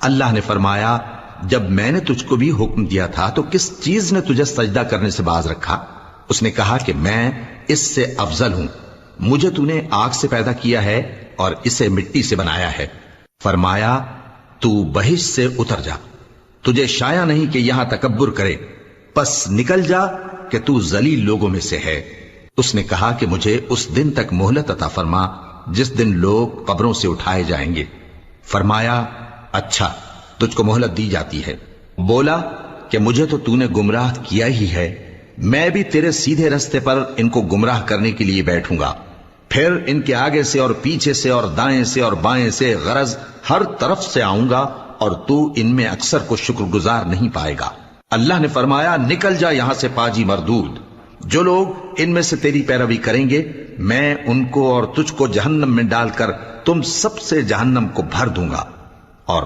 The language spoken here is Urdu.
اللہ نے فرمایا جب میں نے تجھ کو بھی حکم دیا تھا تو کس چیز نے تجھے سجدہ کرنے سے باز رکھا؟ اس نے کہا کہ میں اس سے افضل ہوں، مجھے تو نے آگ سے پیدا کیا ہے اور اسے مٹی سے بنایا ہے۔ فرمایا تو بہشت سے اتر جا، تجھے شایع نہیں کہ یہاں تکبر کرے، پس نکل جا کہ تو ذلیل لوگوں میں سے ہے۔ اس نے کہا کہ مجھے اس دن تک مہلت عطا فرما جس دن لوگ قبروں سے اٹھائے جائیں گے۔ فرمایا اچھا، تجھ کو مہلت دی جاتی ہے۔ بولا کہ مجھے تو نے گمراہ کیا ہی ہے، میں بھی تیرے سیدھے رستے پر ان کو گمراہ کرنے کے لیے بیٹھوں گا، پھر ان کے آگے سے اور پیچھے سے اور دائیں سے اور بائیں سے غرض ہر طرف سے آؤں گا، اور تو ان میں اکثر کو شکر گزار نہیں پائے گا۔ اللہ نے فرمایا نکل جا یہاں سے پاجی مردود، جو لوگ ان میں سے تیری پیروی کریں گے میں ان کو اور تجھ کو جہنم میں ڈال کر تم سب سے جہنم کو بھر دوں گا۔ اور